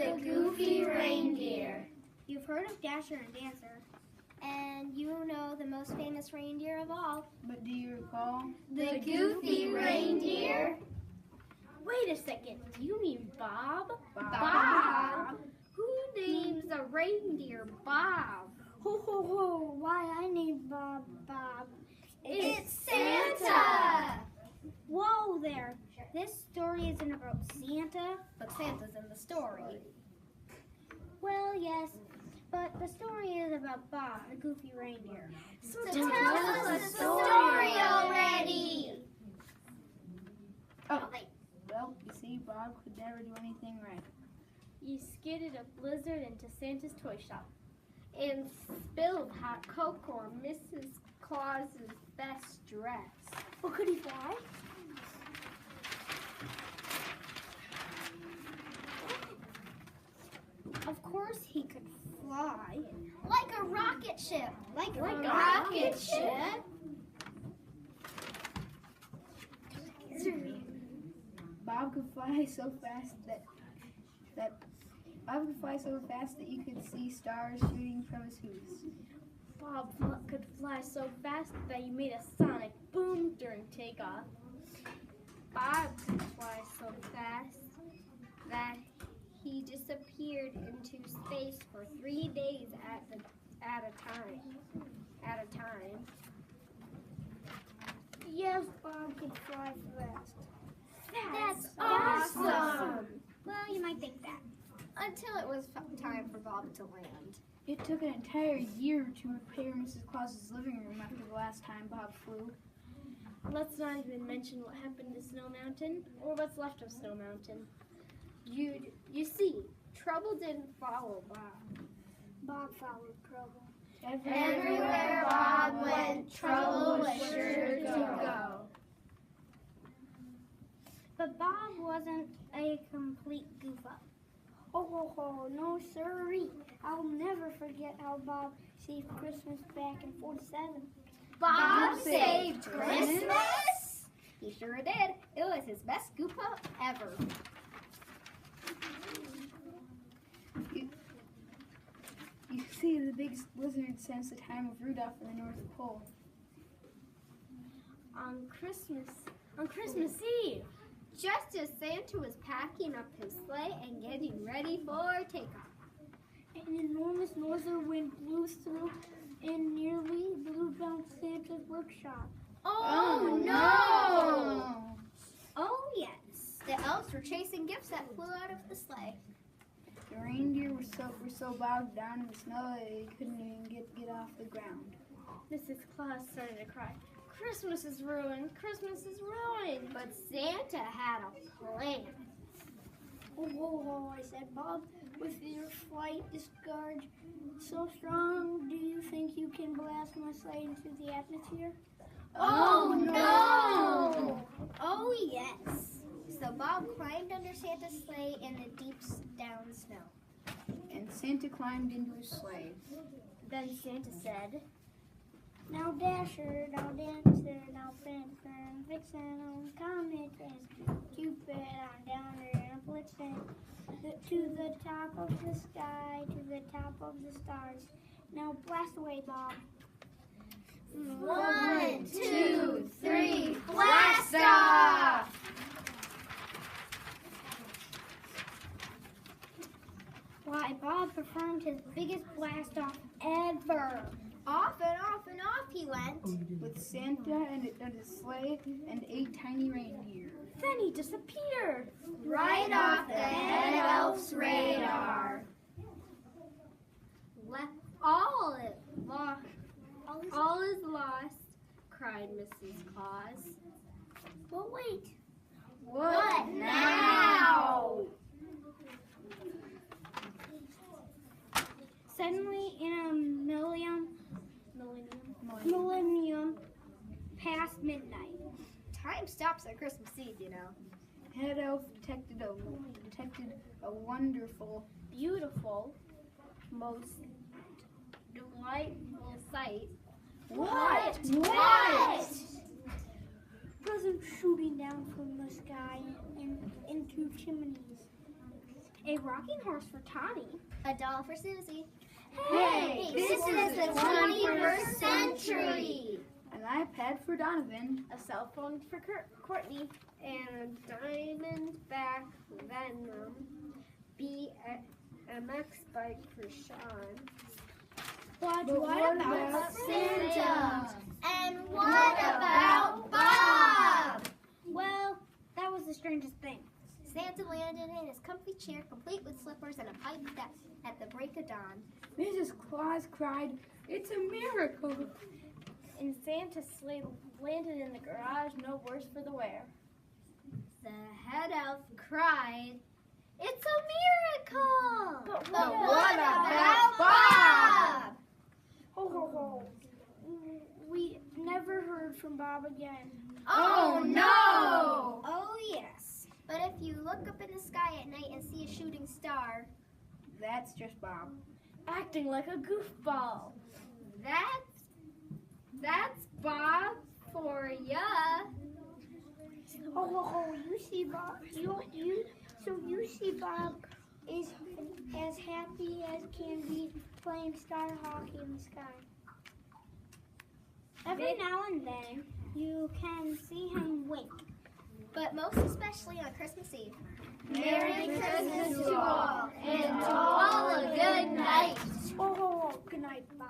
the goofy reindeer. You've heard of Dasher and Dancer, and you know the most famous reindeer of all. But do you recall? The goofy reindeer. Wait a second, do you mean Bob? Bob? Who names a reindeer Bob? Ho ho ho, why I named Bob Bob. It's Santa! Whoa there, this story isn't about Santa, but Santa's in the story. Well, yes, but the story is about Bob, the goofy reindeer. So tell us the story already! Oh, well, you see, Bob could never do anything right. You skidded a blizzard into Santa's toy shop and spilled hot cocoa on Mrs. Claus's best dress. Well, could he fly? Of course he could fly. Like a rocket ship. Like a rocket ship? Bob could fly so fast that you could see stars shooting from his hooves. Bob could fly so fast that you made a sonic boom during takeoff. Bob could fly so fast that he disappeared into space for 3 days at a time. Yes, Bob could fly fast. That's awesome! Well, you might think that. Until it was time for Bob to land. It took an entire year to repair Mrs. Claus's living room after the last time Bob flew. Let's not even mention what happened to Snow Mountain, or what's left of Snow Mountain. You see, trouble didn't follow Bob. Bob followed trouble. Everywhere Bob went, trouble was sure to go. But Bob wasn't a complete goof up. Oh, no sirree. I'll never forget how Bob saved Christmas back in '47. Bob saved Christmas? He sure did. It was his best scoop up ever. You see, the biggest blizzard since the time of Rudolph in the North Pole. On Christmas Eve, Just as Santa was packing up his sleigh and getting ready for takeoff. An enormous northern wind blew through and nearly blew down Santa's workshop. Oh no! Oh, yes. The elves were chasing gifts that flew out of the sleigh. The reindeer were so bogged down in the snow that they couldn't even get off the ground. Mrs. Claus started to cry. Christmas is ruined! Christmas is ruined! But Santa had a plan. Oh, I said, Bob, with your flight discouraged so strong, do you think you can blast my sleigh into the atmosphere? Oh no! Oh, yes. So Bob climbed under Santa's sleigh in the deep down snow. And Santa climbed into his sleigh. Then Santa said, Now Dasher, now Dancer, now Prancer, and Vixen, on Comet, and Cupid, on Downer, and Blitzen, to the top of the sky, to the top of the stars. Now blast away, Bob. 1, 2, 3, blast off! Why, Bob performed his biggest blast off ever. Off and off and off he went. With Santa and his sleigh and 8 tiny reindeer. then he disappeared. Right off the head elf's radar. All is lost, cried Mrs. Claus. But wait, What now? suddenly in a millennium past midnight. Time stops at Christmas Eve, you know. Head elf detected a wonderful, Beautiful, most delightful sight. What? Presents shooting down from the sky and into chimneys. A rocking horse for Toddy. A doll for Susie. Hey, this is the 21st century. An iPad for Donovan. A cell phone for Courtney. And a diamondback Venom. BMX bike for Sean. But what about Santa? And what about Bob? Well, that was the strangest thing. Santa landed in his comfy chair, complete with slippers and a pipe at the break of dawn. Mrs. Claus cried, "It's a miracle." And Santa's sleigh landed in the garage, no worse for the wear. The head elf cried, "It's a miracle!" But what about Bob? Ho, ho, ho. We never heard from Bob again. Oh no! Oh, yes. But if you look up in the sky at night and see a shooting star, That's just Bob. Acting like a goofball. that's Bob for ya. Ho, ho, ho. You see Bob. You see Bob is as happy as can be playing star hockey in the sky. Every now and then, you can see him wink. But most especially on Christmas Eve. Merry Christmas to all, and to all a good night. Oh, good night, Bob.